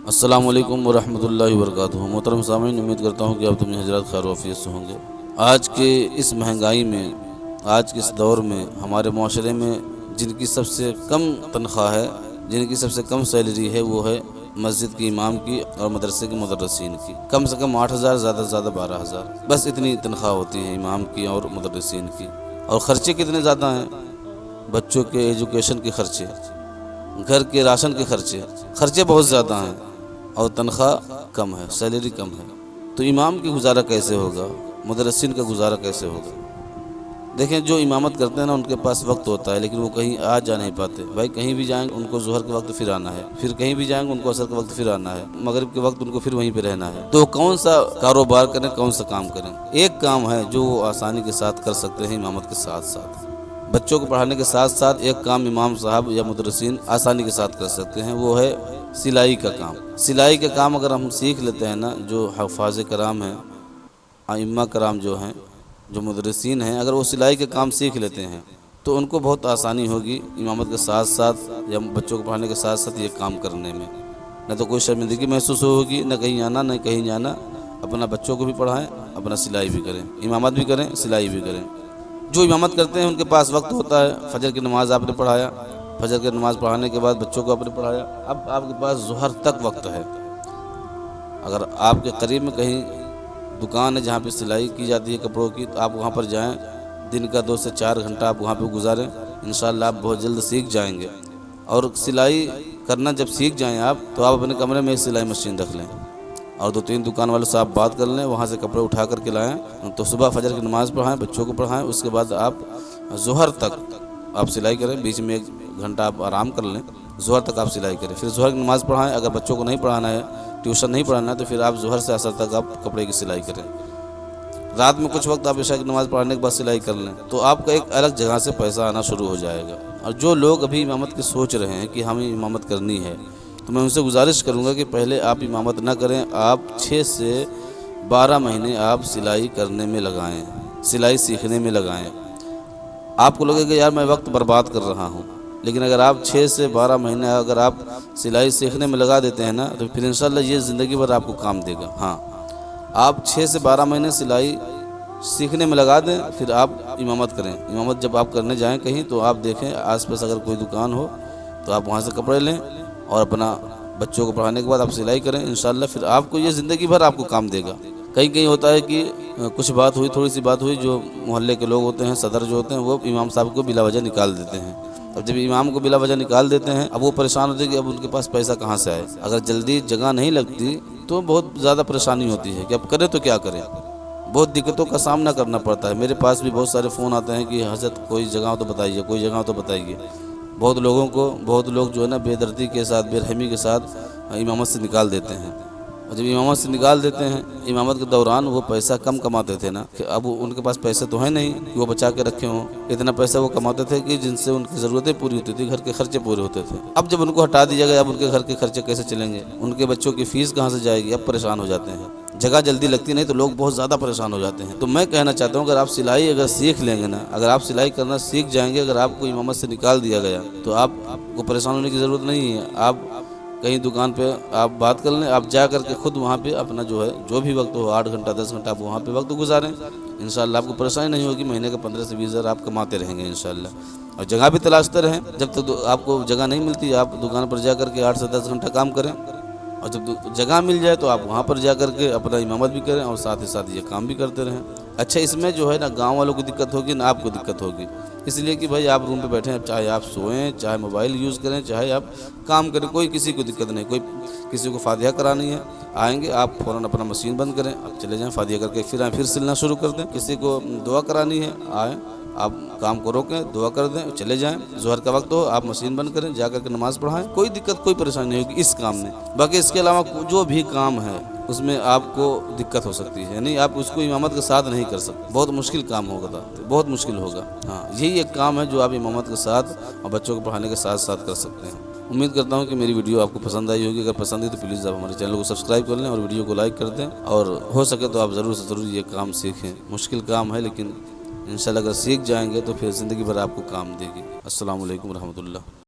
السلام علیکم ورحمۃ اللہ وبرکاتہ۔ محترم سامعین، امید کرتا ہوں کہ آپ تمہیں حضرات خیر و عافیت سے ہوں گے۔ آج کے اس مہنگائی میں، آج کے اس دور میں ہمارے معاشرے میں جن کی سب سے کم تنخواہ ہے، جن کی سب سے کم سیلری ہے، وہ ہے مسجد کی امام کی اور مدرسے کے مدرسین کی۔ کم سے کم 8,000، زیادہ سے زیادہ 12,000، بس اتنی تنخواہ ہوتی ہے امام کی اور مدرسین کی۔ اور خرچے کتنے زیادہ ہیں، بچوں کے ایجوکیشن کے خرچے، گھر کے راشن کے خرچے بہت زیادہ ہیں، اور تنخواہ کم ہے، سیلری کم ہے۔ تو امام کی گزارا کیسے ہوگا، مدرسین کا گزارا کیسے ہوگا؟ دیکھیں، جو امامت کرتے ہیں نا، ان کے پاس وقت ہوتا ہے، لیکن وہ کہیں آ جا نہیں پاتے۔ بھائی کہیں بھی جائیں ان کو ظہر کے وقت پھر آنا ہے، پھر کہیں بھی جائیں ان کو عصر کے وقت پھر آنا ہے، مغرب کے وقت ان کو پھر وہیں پہ رہنا ہے۔ تو کون سا کاروبار کریں، کون سا کام کریں؟ ایک کام ہے جو وہ آسانی کے ساتھ کر سکتے ہیں امامت کے ساتھ ساتھ، بچوں کو پڑھانے کے ساتھ ساتھ ایک کام امام صاحب یا مدرسین آسانی کے ساتھ کر سکتے ہیں، وہ ہے سلائی کا کام۔ سلائی کا کام اگر ہم سیکھ لیتے ہیں نا، جو حفاظ کرام ہیں، ائمہ کرام جو ہیں، جو مدرسین ہیں، اگر وہ سلائی کا کام سیکھ لیتے ہیں تو ان کو بہت آسانی ہوگی امامت کے ساتھ ساتھ یا بچوں کو پڑھانے کے ساتھ ساتھ یہ کام کرنے میں۔ نہ تو کوئی شرمندگی محسوس ہوگی، نہ کہیں آنا نہ کہیں جانا، اپنا بچوں کو بھی پڑھائیں، اپنا سلائی بھی کریں، امامت بھی کریں، سلائی بھی کریں۔ جو امامت کرتے ہیں ان کے پاس وقت ہوتا ہے، فجر کی نماز آپ نے پڑھایا، فجر کی نماز پڑھانے کے بعد بچوں کو آپ نے پڑھایا، اب آپ کے پاس ظہر تک وقت ہے۔ اگر آپ کے قریب میں کہیں دکان ہے جہاں پہ سلائی کی جاتی ہے کپڑوں کی، تو آپ وہاں پر جائیں، دن کا 2 سے 4 گھنٹہ آپ وہاں پہ گزاریں، انشاءاللہ آپ بہت جلد سیکھ جائیں گے۔ اور سلائی کرنا جب سیکھ جائیں آپ، تو آپ اپنے کمرے میں ایک سلائی مشین رکھ لیں، اور 2-3 دکان والوں سے آپ بات کر لیں، وہاں سے کپڑے اٹھا کر کے لائیں، تو صبح فجر کی نماز پڑھائیں، بچوں کو پڑھائیں، اس کے بعد آپ ظہر تک آپ سلائی کریں، بیچ میں 1 گھنٹہ آپ آرام کر لیں، ظہر تک آپ سلائی کریں، پھر ظہر کی نماز پڑھائیں۔ اگر بچوں کو نہیں پڑھانا ہے، ٹیوشن نہیں پڑھانا ہے، تو پھر آپ ظہر سے عصر تک آپ کپڑے کی سلائی کریں۔ رات میں کچھ وقت آپ عشاء کی نماز پڑھنے کے بعد سلائی کر لیں، تو آپ کا ایک الگ جگہ سے پیسہ آنا شروع ہو جائے گا۔ اور جو لوگ ابھی امامت کی سوچ رہے ہیں کہ ہمیں امامت کرنی ہے، تو میں ان سے گزارش کروں گا کہ پہلے آپ امامت نہ کریں، آپ 6 سے 12 مہینے آپ سلائی کرنے میں لگائیں، سلائی سیکھنے میں لگائیں۔ آپ کو لگے گا یار میں وقت برباد کر رہا ہوں، لیکن اگر آپ 6 سے 12 مہینے اگر آپ سلائی سیکھنے میں لگا دیتے ہیں نا، تو پھر انشاءاللہ یہ زندگی بھر آپ کو کام دے گا۔ ہاں، آپ 6 سے 12 مہینے سلائی سیکھنے میں لگا دیں، پھر آپ امامت کریں۔ امامت جب آپ کرنے جائیں کہیں، تو آپ دیکھیں آس پاس اگر کوئی دکان ہو تو آپ وہاں سے کپڑے لیں، اور اپنا بچوں کو پڑھانے کے بعد آپ سلائی کریں، انشاءاللہ پھر آپ کو یہ زندگی بھر آپ کو کام دے گا۔ کہیں ہوتا ہے کہ کچھ بات ہوئی، تھوڑی سی بات ہوئی، جو محلے کے لوگ ہوتے ہیں، صدر جو ہوتے ہیں، وہ امام صاحب کو بلا وجہ نکال دیتے ہیں۔ اب جب امام کو بلا وجہ نکال دیتے ہیں، اب وہ پریشان ہوتے ہیں کہ اب ان کے پاس پیسہ کہاں سے آئے۔ اگر جلدی جگہ نہیں لگتی تو بہت زیادہ پریشانی ہوتی ہے کہ اب کریں تو کیا کریں، بہت دقتوں کا سامنا کرنا پڑتا ہے۔ میرے پاس بھی بہت سارے فون آتے ہیں کہ حضرت کوئی جگہ ہو تو بتائیے، کوئی جگہ ہو تو بتائیے۔ بہت لوگ جو ہے نا بے دردی کے ساتھ، بے رحمی کے ساتھ امامت سے نکال دیتے ہیں، اور جب امامت سے نکال دیتے ہیں، امامت کے دوران وہ پیسہ کم کماتے تھے نا، کہ اب ان کے پاس پیسے تو ہیں نہیں کہ وہ بچا کے رکھے ہوں، اتنا پیسہ وہ کماتے تھے کہ جن سے ان کی ضرورتیں پوری ہوتی تھی، گھر کے خرچے پورے ہوتے تھے۔ اب جب ان کو ہٹا دیا گیا، اب ان کے گھر کے خرچے کیسے چلیں گے، ان کے بچوں کی فیس کہاں سے جائے گی، اب پریشان ہو جاتے ہیں۔ جگہ جلدی لگتی نہیں تو لوگ بہت زیادہ پریشان ہو جاتے ہیں۔ تو میں کہنا چاہتا ہوں، اگر آپ سلائی سیکھ لیں گے نا، اگر آپ سلائی کرنا سیکھ جائیں گے، اگر آپ کو امامت سے نکال دیا گیا، تو آپ کو پریشان ہونے کی ضرورت نہیں ہے۔ آپ کہیں دکان پہ آپ بات کر لیں، آپ جا کر کے خود وہاں پہ اپنا جو ہے جو بھی وقت ہو، 8 گھنٹہ 10 گھنٹہ آپ وہاں پہ وقت گزاریں، انشاءاللہ آپ کو پریشانی نہیں ہوگی۔ مہینے کا 15 سے 20 ہزار آپ کماتے رہیں گے انشاءاللہ۔ اور جگہ بھی تلاشتے رہیں، جب تک آپ کو جگہ نہیں ملتی آپ دکان پر جا کر کے 8 سے 10 گھنٹہ کام کریں، اور جب جگہ مل جائے تو آپ وہاں پر جا کر کے اپنا امامت بھی کریں، اور ساتھ ہی ساتھ یہ کام بھی کرتے رہیں۔ اچھا، اس میں جو ہے نا گاؤں والوں کو دقت ہوگی نہ آپ کو دقت ہوگی، اس لیے کہ بھائی آپ روم پہ بیٹھیں، چاہے آپ سوئیں، چاہے موبائل یوز کریں، چاہے آپ کام کریں، کوئی کسی کو دقت نہیں۔ کوئی کسی کو فاتحہ کرانی ہے، آئیں گے آپ فوراً اپنا مشین بند کریں، آپ چلے جائیں، فاتحہ کر کے پھر آئیں، پھر سلنا شروع کر دیں۔ کسی کو دعا کرانی ہے، آئیں، آپ کام کو روکیں، دعا کر دیں، چلے جائیں۔ ظہر کا وقت ہو، آپ مشین بند کریں، جا کر کے نماز پڑھائیں، کوئی دقت کوئی پریشانی نہیں ہوگی اس کام میں۔ باقی اس کے علاوہ جو بھی کام ہے اس میں آپ کو دقت ہو سکتی ہے، یعنی آپ اس کو امامت کے ساتھ نہیں کر سکتے، بہت مشکل کام ہوگا، بہت مشکل ہوگا۔ ہاں، یہی ایک کام ہے جو آپ امامت کے ساتھ اور بچوں کو پڑھانے کے ساتھ ساتھ کر سکتے ہیں۔ امید کرتا ہوں کہ میری ویڈیو آپ کو پسند آئی ہوگی، اگر پسند ہے تو پلیز آپ ہمارے چینل کو سبسکرائب کر لیں اور ویڈیو کو لائک کر دیں، اور ہو سکے تو آپ ضرور سے ضرور یہ کام سیکھیں۔ مشکل کام ہے لیکن انشاءاللہ اگر سیکھ جائیں گے تو پھر زندگی بھر آپ کو کام دے گی۔ السلام علیکم ورحمۃ اللہ۔